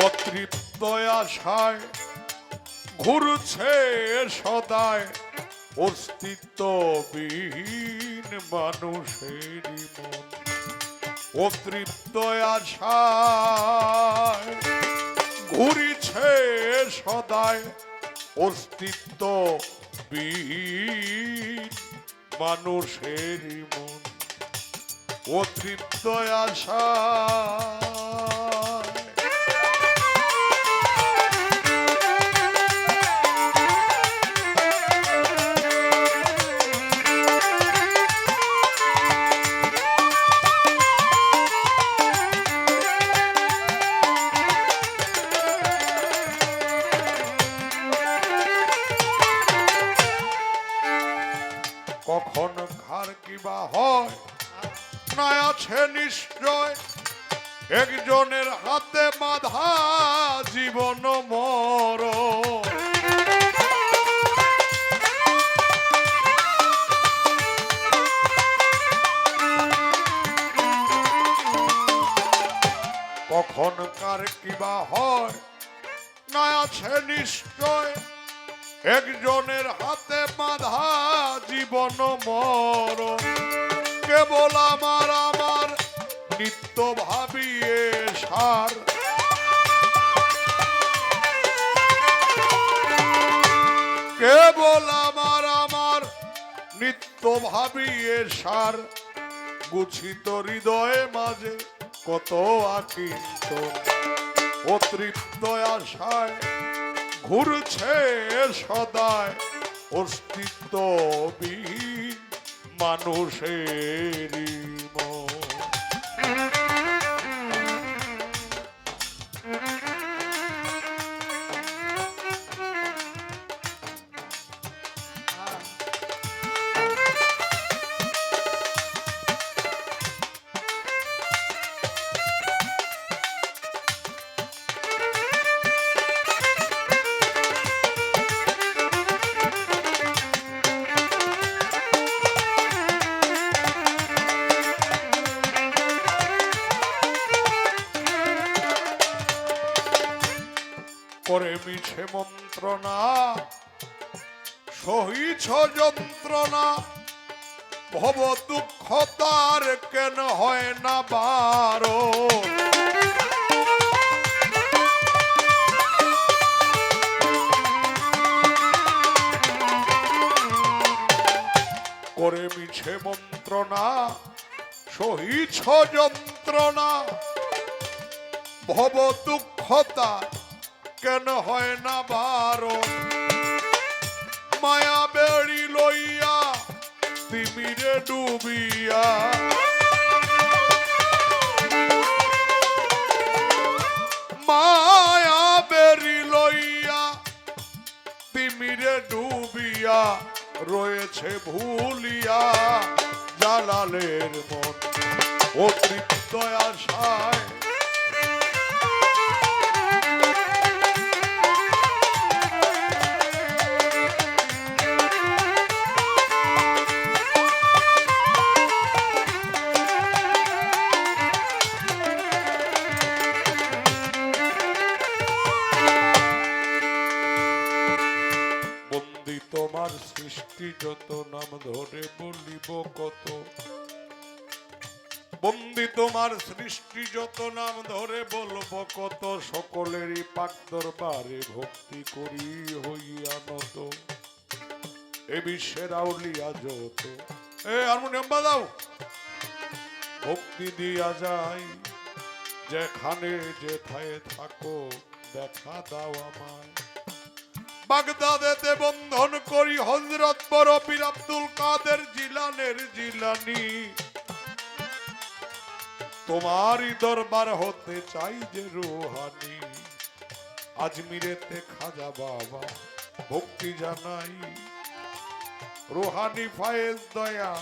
অতৃপ্ত আশায় ঘুরছে সদায় অস্তিত্ববিহীন মানুষেরই মন। অতৃপ্ত আশায় ঘুরিছে সদায় অস্তিত্ববিহীন মানুষেরই মন। অতৃপ্ত আশায় কখন ঘর কিবা হয় না আছে নিশ্চয়, একজনের হাতে বাঁধা জীবন মর। কখন কার কিবা হয় না আছে নিশ্চয়, একজনের হাতে বাঁধা জীবন মর। কেবল আমার আমার নিত্য ভাবিয়ে সার, কেবল আমার আমার নিত্য ভাবিয়ে সার। গুছিত হৃদয়ে মাঝে কত আকিন্ত, অতৃপ্ত আশায় ঘুরছে সদায় অস্তিত্ববিহীন মানুষেরই মন। করে মিছে মন্ত্রণা সহিছ যন্ত্রণা, ভব দুঃখ তার কেন হয় না বারণ। করে মিছে মন্ত্রণা সহিছ যন্ত্রণা, ভব দুঃখ তার কেন হয় না বারণ। মায়া বেড়ি লইয়া তিমিরে ডুবিয়া, মায়া বেড়ি লইয়া তিমিরে ডুবিয়া, রয়েছে ভুলিয়া জালালের মন। অতৃপ্ত আশায় তোমার সৃষ্টি যত নাম ধরে বলিব কত। বন্দি তোমার সৃষ্টি যত নাম ধরে বলবো কত। সকলেরই পাক দরবারে ভক্তি করি হইয়া নত, এ বিশ্বের আউলিয়া যত। হারমোনিয়াম বাজাও। ভক্তি দিয়া যায় যেখানে যেথায় থাকো, দেখা দাও আমায়। বাগদাদেতে বন্ধন করি হযরত বড় পীর আব্দুল কাদের জিলানের জিলানি। তোমারই দরবার হতে চাই যে রুহানি। আজমিরেতে খাজা বাবা ভক্তি জানাই, রুহানি ফায়েজ দয়া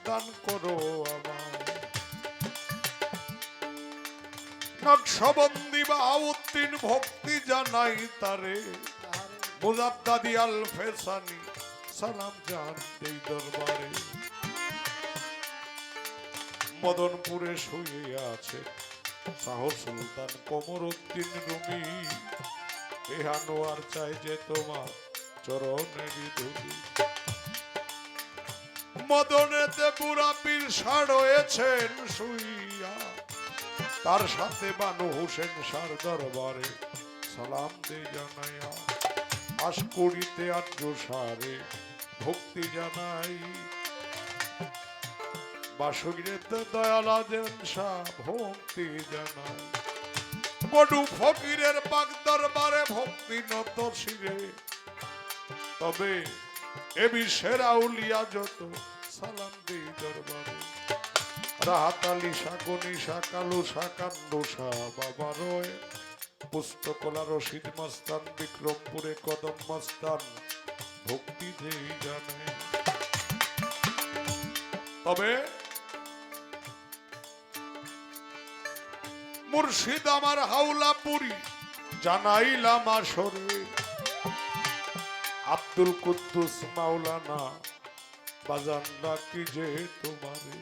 দান করো আমায়। নকশবন্দি বাহাউদ্দিন ভক্তি জানাই তারে, মুজাদ্দাদি আল ফেসানি সালাম জান এই দরবারে। মদনপুরে শুয়ে আছে শাহ সুলতান কমরউদ্দিন রুমি এ আনোয়ার চাই যে তোমার চরণেরই ধুলি। মদনেতে বুড়া পীর শাহ রয়েছেন শুইয়া, তার সাথে বানু হোসেন শাহর দরবারে সালাম দে জানাইয়া। আশকুড়িতে আর্য সারে ভক্তি জানাই, বাসুগিরেতে দয়াল আজেন শাহ ভক্তি জানাই। বড়ু ফকিরের পাক দরবারে ভক্তি নত শিরে, তবে এ বিশ্বের আউলিয়া যত সালাম দেই দরবারে। রাহাত আলী শাহ, গনি শাহ, কালু শাহ, কান্দু শাহ, বাবা রয়, পুস্তকলা রশিদ মস্তান, বিক্রমপুরে কদম মস্তান ভক্তি যেই জানে। তবে মুর্শিদ আমার হাওলাপুরি জানাইলাম আসরে, আব্দুল কুদ্দুস মাওলানা বাজান ডাকি যে তোমারে।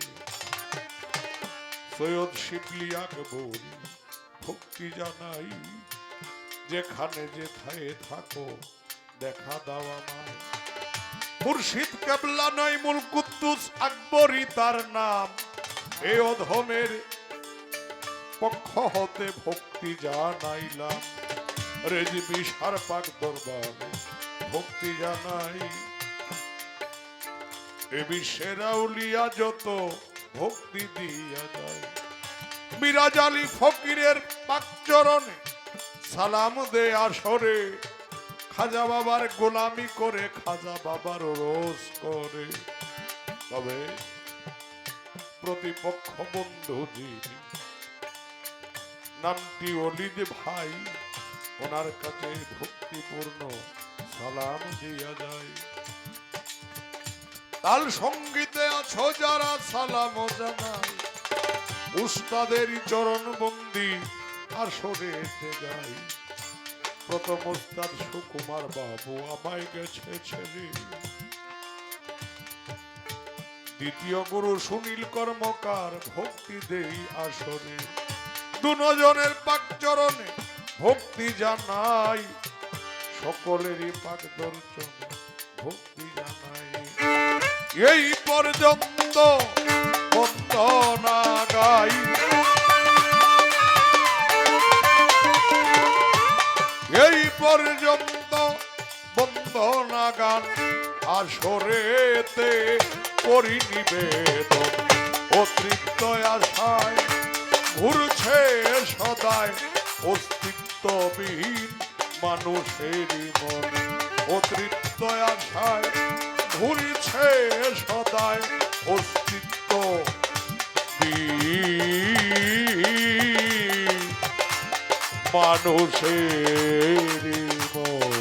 সৈয়দ শিবলি আকবর ভক্তি জানাই, যেখানে যেথায় থাকো দেখা দাও আমায়। মুর্শিদ কেবলা নইমুল কুদ্দুস আকবরী তার নাম, এ অধমের পক্ষ হতে ভক্তি জানাইলাম। রেজবি সার পাক দরবারে ভক্তি জানাই, এ বিশ্বের আউলিয়া যত ভক্তি দিয়া যায়। মিরাজ আলী ফকিরের পাক চরণে সালাম দে আসরে, খাজা বাবার গোলামি করে খাজা বাবার রোজ করে। তবে প্রতিপক্ষ বন্ধু যিনি নামটি অলিদ ভাই, ওনার কাছে ভক্তিপূর্ণ সালাম দিয়া যায়। তাল সঙ্গীতে আছো যারা সালাম জানাই, উস্তাদের চরণ বন্দি আসরে গাই। প্রথম উস্তাদ সুকুমার বাবু আমায় গেছে ছেড়ে, দ্বিতীয় গুরু সুনীল কর্মকার ভক্তি দেই আসরে। দুজনের পাক চরণে ভক্তি জানাই, সকলেরই পাক দর্শনে ভক্তি জানাই। এই পর্যন্ত বন্দনা গাই, এই পর্যন্ত বন্দনা গান আসরেতে করি নিবেদন। অতৃপ্ত আশায় ঘুরছে সদায় অস্তিত্ববিহীন মানুষেরই মন। অতৃপ্ত আশায় ঘুরছে সদায় অস্তিত্ববিহীন মানুষেরই মন।